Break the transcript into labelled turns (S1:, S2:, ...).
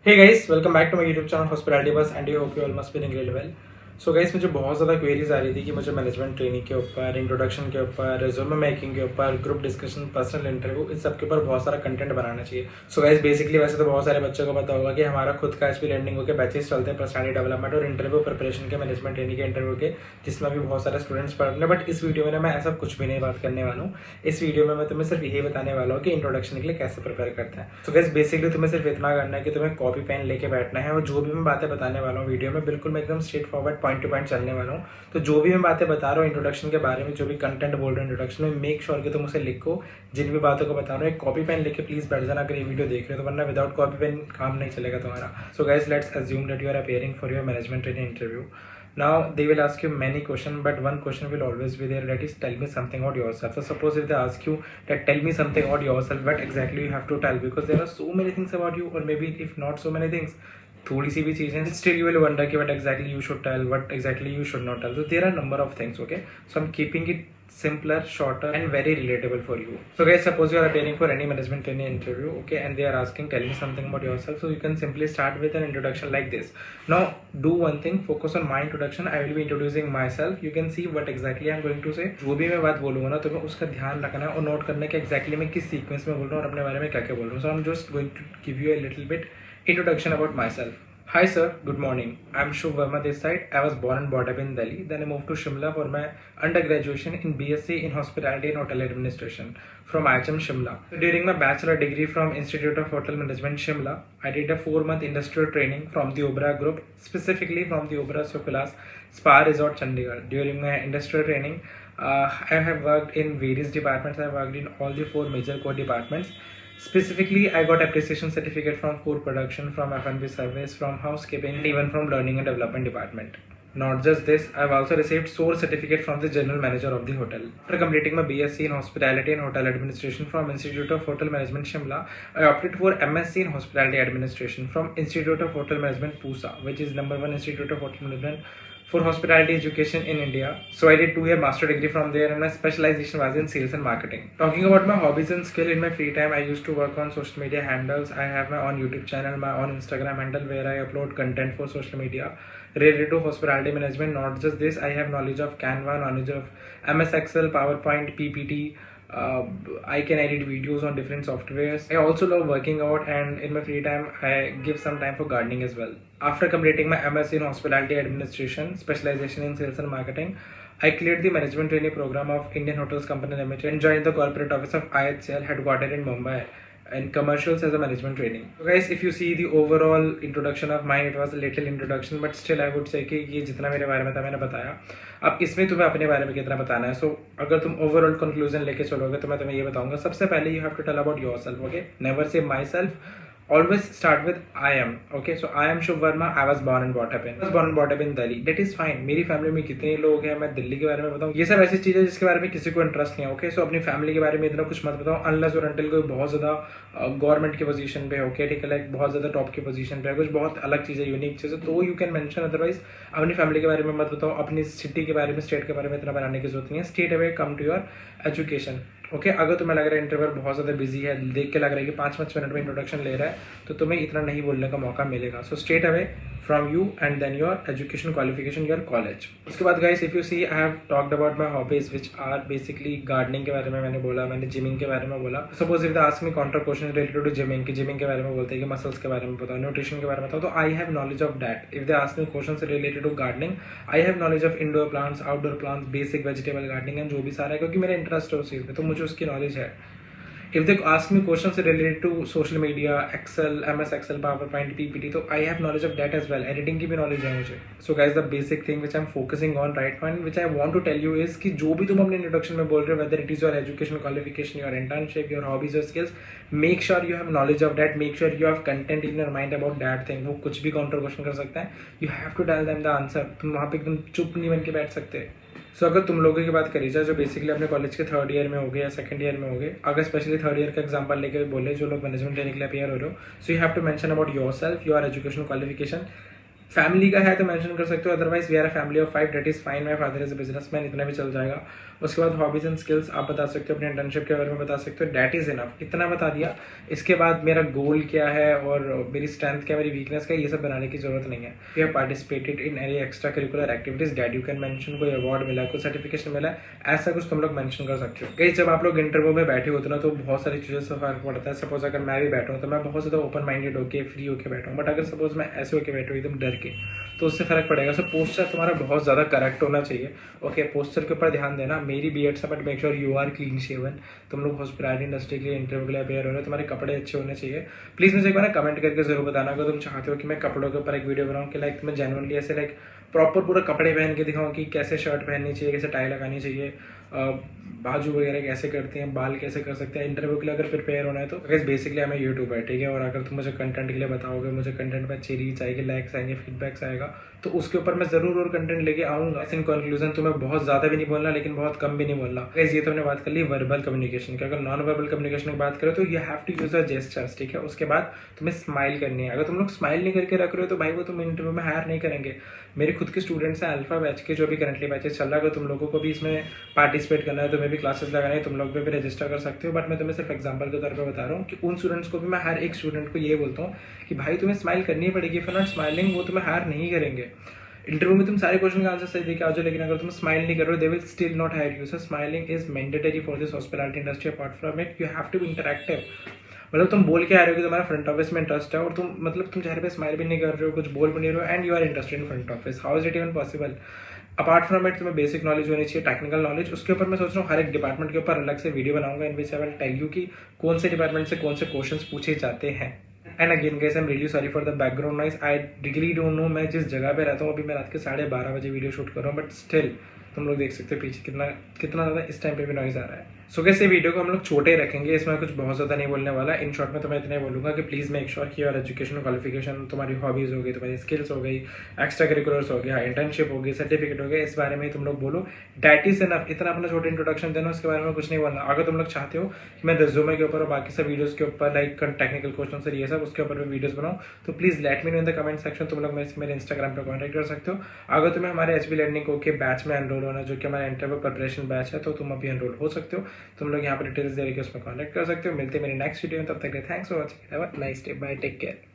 S1: Hey guys, welcome back to my YouTube channel Hospitality Bus and I hope you all must be doing really well. So guys मुझे बहुत ज़्यादा queries आ रही थी कि मुझे management training के ऊपर, इंट्रोडक्शन के ऊपर, रिज्यूमे मेकिंग के ऊपर, ग्रुप डिस्कशन, पर्सनल इंटरव्यू, इस सब के ऊपर बहुत सारा कंटेंट बनाना चाहिए. सो गाइस बेसिकली वैसे तो बहुत सारे बच्चों को पता होगा कि हमारा खुद का एचपी लर्निंग के बैचेस चलते हैं पर्सनैलिटी डेवलपमेंट और इंटरव्यू प्रिपरेशन के, मैनेजमेंट ट्रेनिंग के इंटरव्यू के, जिसमें भी बहुत सारे स्टूडेंट्स पढ़ रहे हैं. बट इस वीडियो में मैं ऐसा कुछ भी नहीं बात करने वाला हूँ. इस वीडियो में मैं तुम्हें सिर्फ यही बताने वाला हूँ कि इंट्रोडक्शन के लिए कैसे प्रिपेयर करते हैं. सो गाइस बेसिकली तुम्हें सिर्फ इतना करना है कि तुम्हें कॉपी पेन लेके बैठना है और जो भी मैं बातें बताने वाला हूँ वीडियो में बिल्कुल मैं एकदम straight forward point two point चलने वाला हूँ. तो जो भी मैं बातें बता रहा हूँ इंट्रोडक्शन के बारे में, जो भी कंटेंट बोल रहा हूँ इंट्रोडक्शन में, मेक श्योर कि तुम उसे लिखो. जिन भी बातों को बता रहा हूँ एक कॉपी पेन लेके प्लीज बैठ जाना अगर ये वीडियो देख रहे हो, तो वरना विदाउट कॉपी पेन काम नहीं चलेगा तुम्हारा. So guys let's assume that you are appearing for your management training interview. Now they will ask you many questions, but one question will always be there, that is tell me something about yourself. So suppose if they ask you that tell me something about yourself, what exactly you have to tell, because there are so many things about you, or maybe if not so many things, थोड़ी सी भी चीजें, still you will wonder कि what exactly you should tell, what exactly you should not tell. So there are number of things. Okay, so I'm keeping it simpler, shorter and very relatable for you. So guys, suppose you are appearing for any management training interview, okay, and they are asking tell me something about yourself, so you can simply start with an introduction like this. Now do one thing, focus on my introduction. I will be introducing myself. You can see what exactly I'm going to say. जो भी मैं बात बोलूंगा ना, तुम्हें उसका ध्यान रखना है और नोट करना है कि exactly मैं किस सीक्वेंस में बोल रहा हूँ और अपने बारे में क्या क्या बोल रहा हूँ. So I'm just going to give you a little bit introduction about myself. Hi sir, good morning. I'm Shubh Verma this side. I was born and brought up in Delhi. Then I moved to Shimla for my undergraduation in BSc in Hospitality and Hotel Administration from IHM Shimla. During my bachelor degree from Institute of Hotel Management Shimla, I did a 4-month industrial training from the Oberoi Group, specifically from the Oberoi Sokulas Spa Resort Chandigarh. During my industrial training, I have worked in various departments. I worked in all the 4 major core departments. Specifically, I got appreciation certificate from food production, from F&B service, from housekeeping, and even from learning and development department. Not just this, I've also received SOAR certificate from the general manager of the hotel. After completing my BSc in Hospitality and Hotel Administration from Institute of Hotel Management Shimla, I opted for MSc in Hospitality Administration from Institute of Hotel Management Pusa, which is #1 Institute of Hotel Management for hospitality education in India. So I did 2-year master degree from there, and my specialization was in sales and marketing. Talking about my hobbies and skill, in my free time I used to work on social media handles. I have my own YouTube channel, my own Instagram handle where I upload content for social media related to hospitality management. Not just this, I have knowledge of Canva, knowledge of MS Excel, PowerPoint, PPT. I can edit videos on different softwares. I also love working out, and in my free time I give some time for gardening as well. After completing my MSc in Hospitality Administration, specialization in sales and marketing, I cleared the management training program of Indian Hotels Company Limited and joined the corporate office of IHCL headquartered in Mumbai and commercials as a management training. So guys, if you see the overall introduction of mine, it was a little introduction, but still I would say कि ये जितना मेरे बारे में था मैंने बताया. अब इसमें तुम्हें अपने बारे में कितना बताना है. सो अगर तुम ओवरऑल कंक्लूजन लेके चलोगे तो मैं तुम्हें ये बताऊंगा. सबसे पहले you have to tell about yourself. Okay, never say my self. Always start with I am. Okay, so I am Shubh Verma. I was born and brought up in Delhi. That is fine. मेरी family में कितने लोग हैं, मैं दिल्ली के बारे में बताऊँ. ये सब ऐसी चीज़ें जिसके बारे में किसी को इंटरेस्ट नहीं है. ओके, सो अपनी फैमिली के बारे में इतना कुछ मत बताओ अनलेस और अनटिल कोई बहुत ज़्यादा गवर्नमेंट की पोजीशन पे. ओके, ठीक है, लाइक बहुत ज़्यादा टॉप की पोजीशन पे है, कुछ बहुत अलग चीज़ें, यूनिक चीज़ें, तो यू कैन मेंशन. अदरवाइज अपनी फैमिली के बारे में मत बताओ. अपनी सिटी के बारे में, स्टेट के बारे में इतना बनाने की जरूरत नहीं है. Straight away come to your education. Okay, अगर तुम्हें लग रहा है इंटरव्यूअर बहुत ज़्यादा बिजी है, देख के लग रहा है कि 5-5 मिनट में इंट्रोडक्शन ले रहा है, तो तुम्हें इतना नहीं बोलने का मौका मिलेगा. So straight away from you and then your education qualification, your college. उसके बाद guys, if you see, I have talked about my hobbies which are basically gardening के बारे में मैंने बोला, मैंने जिमिंग के बारे में बोला. Suppose if they ask me counter question related to gymming, कि जिमिंग के बारे में बोलते हैं कि मसल्स के बारे में बताओ, न्यूट्रिशन के बारे में बताओ, तो I have knowledge of that. If they ask me question related to gardening, I have knowledge of indoor plants, outdoor plants, basic vegetable gardening and जो भी सारा है, क्योंकि मेरा इंटरेस्ट है उस चीज़ में, तो मुझे उसकी नॉलेज है. If they ask me questions related to social media, Excel, MS Excel, PowerPoint, PPT, तो I have knowledge of that as well. Editing की भी knowledge है मुझे. So guys, the basic thing which I'm focusing on right now and which I want to tell you is कि जो भी तुम अपने introduction में बोल रहे हो, whether it is your education qualification, your internship, your hobbies or skills, make sure you have knowledge of that. Make sure you have content in your mind about that thing. वो कुछ भी counter question कर सकता है. You have to tell them the answer. तुम वहाँ पे एकदम चुप नहीं बन के बैठ सकते. सो अगर तुम लोगों की बात करी जाए जो बेसिकली अपने कॉलेज के 3rd ईयर में हो गए या 2nd ईयर में हो गए, अगर स्पेशली 3rd ईयर का एग्जांपल लेके बोले जो लोग मैनेजमेंट ट्रेनिंग के लिए अपियर हो रहे हो, so you have to mention about yourself, your education qualification. Family का है तो मेंशन कर सकते हो, otherwise we are a family of 5, that is fine. My father is a businessman, इतना भी चल जाएगा. उसके बाद हॉबीज एंड स्किल्स आप बता सकते हो, अपने इंटर्नशिप के बारे में बता सकते हो, डैट इज इनफ, इतना बता दिया। इसके बाद मेरा गोल क्या है और मेरी स्ट्रेंथ क्या है, मेरी वीकनेस क्या है, ये सब बनाने की जरूरत नहीं है। You have participated in any extra curricular activities that you can mention, कोई अवार्ड मिला, कोई सर्टिफिकेशन मिला, ऐसा कुछ तुम लोग मेंशन कर सकते हो। गाइस जब आप लोग इंटरव्यू में बैठे होते हो ना तो बहुत सारी चीज़ों से फर्क पड़ता है। सपोज अगर मैं भी बैठा हूँ तो मैं बहुत ज़्यादा ओपन माइंडेड होकर फ्री होकर बैठा हूँ, बट अगर सपोज मैं ऐसे होकर बैठा हूँ एकदम डर के, तो उससे फर्क पड़ेगा। सो पोस्चर तुम्हारा बहुत ज़्यादा करेक्ट होना चाहिए। ओके, पोस्चर के ऊपर ध्यान देना। मेरी बीएड से, but make sure you are clean shaven. तुम लोग हॉस्पिटैलिटी इंडस्ट्री के लिए इंटरव्यू के लिए अपेयर हो रहे हो, तुम्हारे कपड़े अच्छे होने चाहिए। प्लीज़ मुझे एक बार कमेंट करके जरूर बताना अगर तुम चाहते हो कि मैं कपड़ों के ऊपर एक वीडियो बनाऊँ, कि लाइक तुम्हें जेन्युइनली ऐसे लाइक प्रॉपर पूरा कपड़े पहन के दिखाऊँ कि कैसे शर्ट पहननी चाहिए, कैसे टाई लगानी चाहिए, बाजू वगैरह कैसे करते हैं, बाल कैसे कर सकते हैं। इंटरव्यू के लिए अगर प्रिपेयर होना है तो गाइस बेसिकली हमें यूट्यूब है, ठीक है। और अगर तुम मुझे कंटेंट के लिए बताओगे, मुझे कंटेंट में अच्छी रीच आएगी, लाइक्स आएंगे, फीडबैक्स आएगा, तो उसके ऊपर मैं जरूर और कंटेंट लेके आऊंगा। इन कंक्लूजन तुम्हें बहुत ज्यादा भी नहीं बोलना, लेकिन बहुत कम भी नहीं बोलना। गाइस ये तो हमने बात कर ली वर्बल कम्युनिकेशन की। अगर नॉन वर्बल कम्युनिकेशन की बात करें तो you have to use a gestures, ठीक है। उसके बाद तुम्हें स्माइल करनी है। अगर तुम लोग स्माइल नहीं करके रख रहे हो तो भाई वो तुम इंटरव्यू में हायर नहीं करेंगे। मेरे खुद के स्टूडेंट्स हैं अल्फा बैच के, जो भी करंटली बैचेस चल रहा है। अगर तुम लोगों को भी इसमें पार्टिसिपेट करना है, तुम्हें भी क्लासेस लगाना है, तुम लोग भी रजिस्टर कर सकते हो। बट मैं तुम्हें सिर्फ एग्जांपल के तौर पे बता रहा हूँ कि उन स्टूडेंट्स को भी मैं हर एक स्टूडेंट को ये बोलता हूँ कि भाई तुम्हें स्माइल करनी पड़ेगी। इफ नॉट स्माइलिंग वो तुम्हें हायर नहीं करेंगे। इंटरव्यू में तुम सारे क्वेश्चन का आंसर सही देके आ जाओ, लेकिन अगर तुम स्माइल नहीं कर रहे हो, they will still not hire you. So smiling is mandatory for this hospitality industry. Apart from it you have to be interactive. मतलब तुम बोल के आ रहे हो कि तुम्हारा फ्रंट ऑफिस में इंटरेस्ट है, और तुम मतलब तुम चेहरे पे स्माइल भी नहीं कर रहे हो, कुछ बोल भी नहीं रहे हो, and you are interested in front office. How is it even possible? Apart from it तुम्हें बेसिक नॉलेज होनी चाहिए, टेक्निकल नॉलेज। उसके ऊपर मैं सोच रहा हूँ हर एक डिपार्टमेंट के ऊपर अलग से वीडियो बनाऊंगा, इन विच आई विल टेल यू कि कौन से डिपार्टमेंट से कौन से क्वेश्चंस पूछे जाते हैं। And again guys I am really sorry for the background noise. I really don't know मैं जिस जगह पे रहता हूँ, अभी मैं रात के 12:30 बजे वीडियो शूट कर रहा हूँ, बट स्टिल तुम लोग देख सकते हो पीछे कितना कितना ज़्यादा इस टाइम पे भी नॉइज आ रहा है। सो कैसे वीडियो को हम लोग छोटे रखेंगे, इसमें कुछ बहुत ज़्यादा नहीं बोलने वाला। इन शॉर्ट में तो मैं इतना ही बोलूँगा कि प्लीज़ मेक श्योर कि योर एजुकेशन क्वालिफिकेशन, तुम्हारी हॉबीज़ हो गई, तुम्हारी स्किल्स हो गई, एक्स्ट्रा करिकुलर्स हो गया, इंटर्नशिप हो गई, सर्टिफिकेट हो गया, इस बारे में तुम लोग बोलो। That is enough. इतना अपना छोटा इंट्रोडक्शन देना, उसके बारे में कुछ नहीं बोलना। अगर तुम लोग चाहते हो कि मैं रिज्यूमे के ऊपर और बाकी सब वीडियोज़ के ऊपर लाइक टेक्निकल क्वेश्चन से ये सब उसके ऊपर मैं वीडियोज़ बनाऊँ, तो please let me know in the comment section. तुम लोग मेरे इंस्टाग्राम पर कॉन्टैक्ट कर सकते हो। अगर तुम्हें हमारे HB लर्निंग के बैच में एनरोल होना, जो कि हमारा इंटरव्यू प्रिपरेशन बैच है, तो तुम अभी एनरोल हो सकते हो। तुम लोग यहाँ पर डिटेल्स दे रहे उसमें कॉन्टैक्ट कर सकते हो। मिलते हैं मेरी नेक्स्ट वीडियो में, तब तक के thanks for watching. Have a nice day, bye, take care.